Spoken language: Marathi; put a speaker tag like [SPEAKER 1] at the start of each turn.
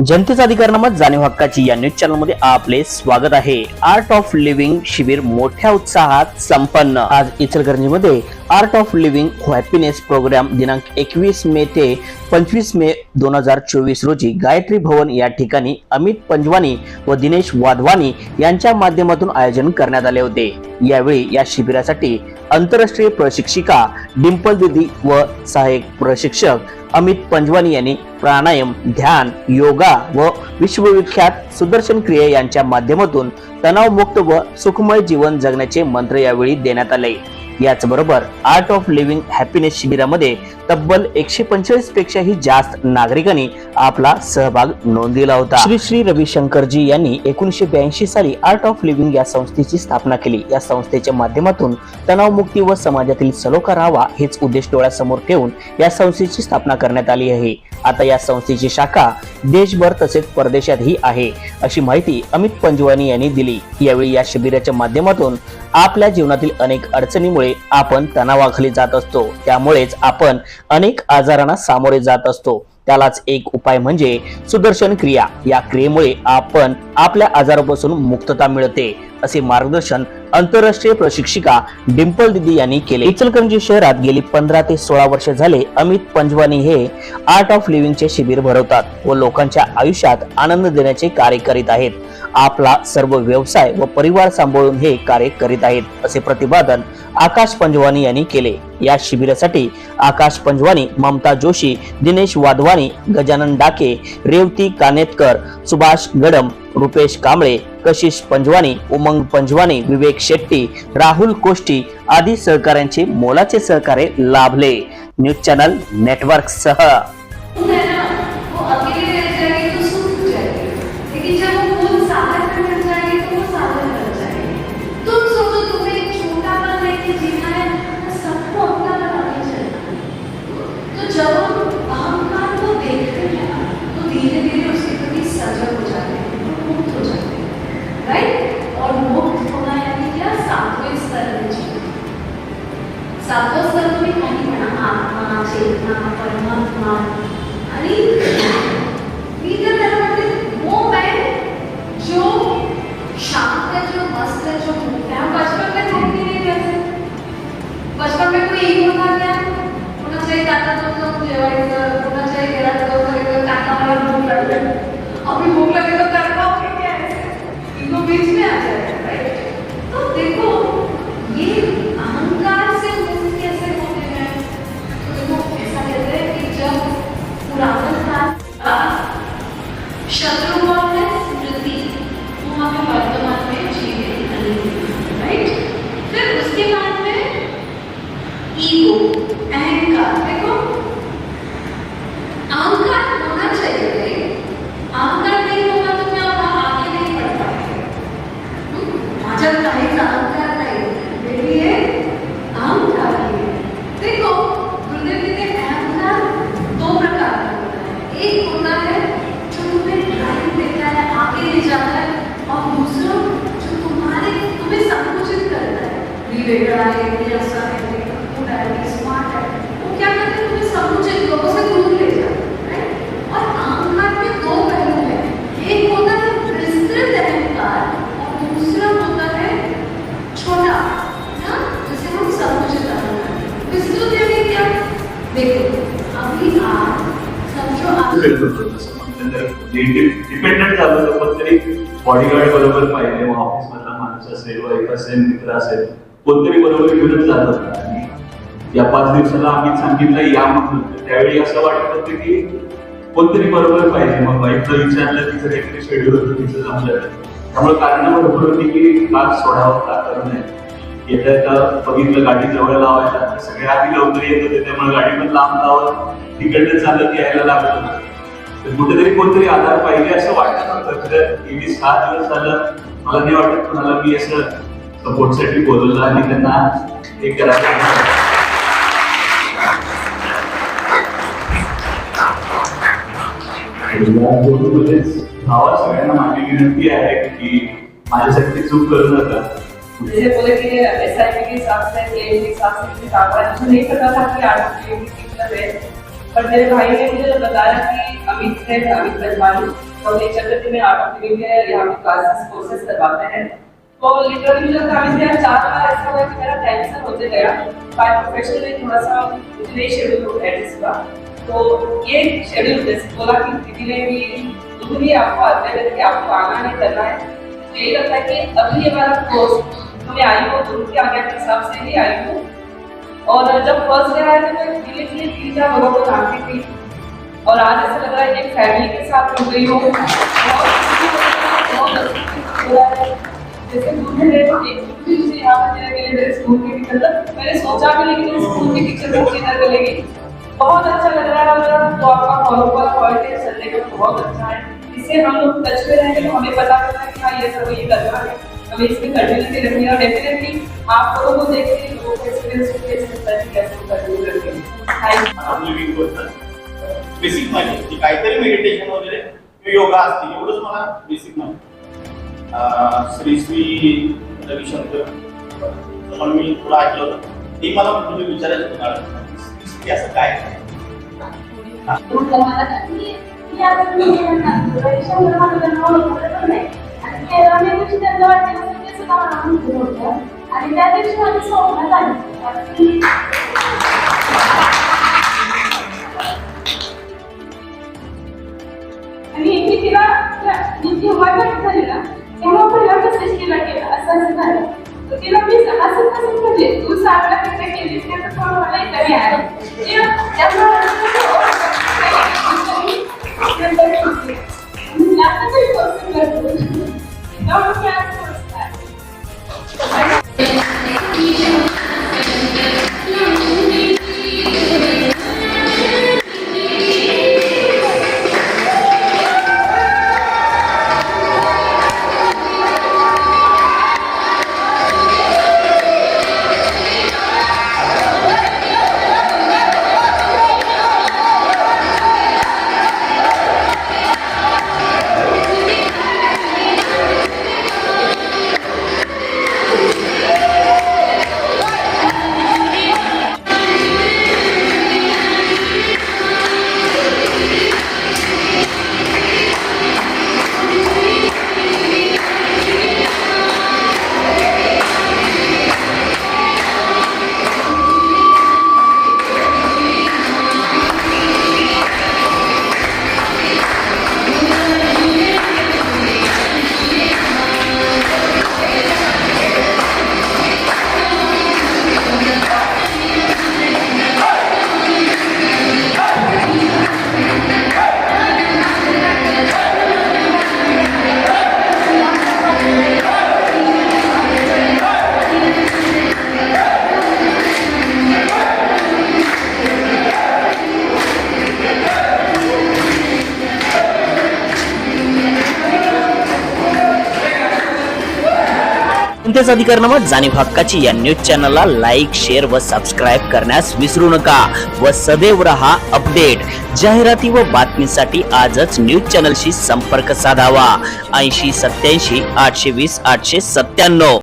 [SPEAKER 1] जनतेचा अधिकारनामा जाणीव हक्काची या न्यूज चॅनल मध्ये आपले स्वागत आहे। आर्ट ऑफ लिव्हिंग शिबिर मोठ्या उत्साहात संपन्न। आज इचलकरंजीमध्ये art of living happiness program दिनांक 21 मे ते 25 मे 2024 रोजी गायत्री भवन या ठिकाणी अमित पंजवानी व दिनेश वाधवानी यांच्या माध्यमातून आयोजन करण्यात आले होते। यावेळी या शिबिरासाठी आंतरराष्ट्रीय प्रशिक्षिका डिंपल दीदी व सहाय्यक प्रशिक्षक अमित पंजवानी यांनी प्राणायाम, ध्यान, योगा व विश्वविख्यात सुदर्शन क्रिया यांच्या माध्यमातून तणावमुक्त व सुखमय जीवन जगण्याचे मंत्र यावेळी देण्यात आले। याचबरोबर आर्ट ऑफ लिव्हिंग हॅपीनेस शिबिरामध्ये तब्बल 145 पेक्षाही जास्त नागरिकांनी आपला सहभाग नोंदविला होता। श्री श्री रविशंकरजी यांनी 1982 साली आर्ट ऑफ लिव्हिंग या संस्थेची स्थापना केली। या संस्थेच्या माध्यमातून तणावमुक्ती व समाजातील सलोखा राहावा हेच उद्देश डोळ्यासमोर ठेवून या संस्थेची स्थापना करण्यात आली आहे। आता या संस्थेची शाखा देशभर तसेच परदेशातही आहे, अशी माहिती अमित पंजवानी यांनी दिली। यावेळी या शिबिराच्या माध्यमातून आपल्या जीवनातील अनेक अडचणीमुळे आपण तणावाखाली जात असतो, त्यामुळेच आपण अनेक आजारांना सामोरे जात असतो। त्यालाच एक उपाय म्हणजे सुदर्शन क्रिया। या क्रियेमुळे आपण आपल्या आजारापासून मुक्तता मिळते, असे मार्गदर्शन आंतरराष्ट्रीय प्रशिक्षिका डिंपल दीदी यांनी केले। इचलकरंजी शहरात गेली 15 ते 16 वर्ष झाले अमित पंजवानी हे आर्ट ऑफ लिव्हिंगचे शिबिर भरवतात व लोकांच्या आयुष्यात आनंद देण्याचे कार्य करीत आहेत। आपला सर्व व्यवसाय व परिवार सांभाळून हे कार्य करीत आहेत, असे प्रतिपादन आकाश पंजवानी यांनी केले। या शिबिरासाठी आकाश पंजवानी, ममता जोशी, दिनेश वाधवानी, गजानन डाके, रेवती कानेटकर, सुभाष गडम, रुपेश कांबळे, कशिश पंजवानी, उमंग पंजवानी, विवेक शेट्टी, राहुल कोष्टी आदी सहकाऱ्यांचे मोलाचे सहकार्य लाभले। न्यूज चॅनल नेटवर्क सह
[SPEAKER 2] जब अहंकार को देखते हैं ना, तो धीरे धीरे उसके प्रति सजग हो जाते हैं, तो मुक्त हो जाते हैं, राइट। और मुक्त होना यानी क्या? सातवें स्तर में जीवन। सातवां स्तर तुम्ही काही म्हणा, आत्मा, चेतना, परमात्मा आणि मी तर त्याला म्हणते वो मैं जो शांत है, जो मस्त है, जो मुक्त है। हम बचपन में थे कि नहीं वैसे? बचपन में कोई ईगो था क्या? कोणाच्याही दातात होतं जेवायचं, कोणाच्याही घरात जाऊन कानावर भूक लागली, अभी भूक लगे तो करना ओके क्या है, इनको बीच में आ जाएगा, राइट। तो देखो ये अहंकार से मुक्त कैसे होते हैं? तो देखो ऐसा कहते हैं कि जब पुरातन काल शत्रु कौन है? स्मृति, वो हमें वर्तमान में जीवित नहीं, राइट। फिर उसके बाद में ईगो, अहंकार। देखो अहंकार होना चाहिए, अहंकार नहीं होगा तो क्या होगा? आगे नहीं बढ़ पाएंगे। माझ्यात काहीच अहंकार नाही, मेरी है अहंकार है। देखो गुरुदेव कहते हैं अहंकार 2 प्रकार का होता है। एक होता है जो तुम्हें ड्राइव देता है, आगे ले जाता है, और दूसरा जो तुम्हें संकुचित करता है। मी वेगळा आहे, मी असा आहे, स्मार्ट है, वो क्या करते हैं? तुम्हें समुचित लोगों से दूर ले जाते हैं। और अहंकार में 2 पहलू हैं। एक होता है विस्तृत अहंकार और दूसरा होता है छोटा, ना, जिसे हम समुचित अहंकार। विस्तृत यानी क्या? देखो अभी आप समझो
[SPEAKER 3] डिपेंडेंट झालं तर पण तरी बॉडीगार्ड बरोबर पाहिजे, मग ऑफिस मधला माणूस असेल, वाईफ असेल, मित्र असेल, कोणतरी बरोबर घेऊनच जातात। या 5 दिवसाला आम्ही सांगितलं या म्हणून, त्यावेळी असं वाटत होतं की कोणतरी बरोबर पाहिजे। मग वाईफला विचारलं, तिचं काहीतरी शेड्यूल होतं, तिचं जमलं, त्यामुळे कारण बरोबर होती की कार सोडावं का करू नये। येत्या बघितलं गाडी जवळ लावायला, सगळे आधी लवकर येत होते, त्यामुळे गाडी पण लांब लावत तिकडनं चालत यायला लागत होतं। तर कुठेतरी कोणतरी आधार पाहिजे असं वाटत होतं। तर 6 दिवस झालं मला नाही वाटत कोणाला मी असं सपोर्टसाठी बोलवलं आणि त्यांना हे करायचं। भावा सगळ्यांना माझी विनंती आहे की माझ्यासाठी चूक करू नका।
[SPEAKER 4] मुझे बोले कि SIP के हिसाब से, के हिसाब से मुझे नहीं पता था कि आर्ट ऑफ लिविंग है, पर मेरे भाई ने मुझे बताया कि अमित पंजवानी तो हम एक चक्कर में आर्ट ऑफ लिविंग के यहाँ पे क्लासेस कोर्सेस करवाते हैं। तो लिटरली मुझे काफी देर 4 बार ऐसा हुआ कि मेरा टेंशन होते गया, बाय प्रोफेशनल में थोड़ा सा मुझे नहीं शेड्यूल एडजस्ट हुआ। तो ये शेड्यूल जैसे बोला कि दीदी ने भी उन्होंने आपको आते हैं कि आपको आना नहीं करना है, तो यही लगता है कि अभी ये वाला कोर्स तो मैं आई हूँ तो उनके आगे के हिसाब से ही आई हूँ। और जब फर्स्ट डे आया तो मैं धीरे धीरे 3-4 लोगों को जानती थी और आज ऐसा लग रहा है एक फैमिली के साथ जुड़ गई हूँ। जैसे दूसरे मुझे यहाँ पर मेरे स्कूल की टीचर तक मैंने सोचा भी नहीं कि स्कूल की टीचर मुझे इधर मिलेगी। बहुत अच्छा लग रहा है और तो आपका फॉलो वाला पॉइंट है चलने का बहुत अच्छा है। इससे हम लोग टच में रहेंगे तो हमें पता चलता है कि हाँ ये सब ये करना है, हमें इसमें कंटिन्यूटी रखनी है और डेफिनेटली आप लोगों को देख के लोगों के एक्सपीरियंस को देख सकता है कि कैसे कंटिन्यू करके
[SPEAKER 5] आपण लिव्हिंग करतात बेसिक माहिती की काहीतरी मेडिटेशन वगैरे योगा असते एवढंच मला बेसिक माहिती श्री रविशंकर म्हणून मी थोडं ऐकलं होतं ते मला म्हणजे विचारायचं होतं मॅडम असं काय
[SPEAKER 2] आणि त्या दिवशी माझी स्वप्न झाली आणि मी तिला जेव्हा भेट झाली ना तेव्हा पहिला मेसेज केला असं झालं तर तिला मी असं म्हणजे तू 7 लाख केलीस ते तर मला कमी आहे
[SPEAKER 1] कोणत्याच अधिकारनामा जाणीव हक्काची या न्यूज चॅनलला लाईक, शेअर व सबस्क्राईब करण्यास विसरू नका व सदैव रहा अपडेट। जाहिराती व बातमीसाठी आजच न्यूज चॅनलशी संपर्क साधावा 80 87 820 897।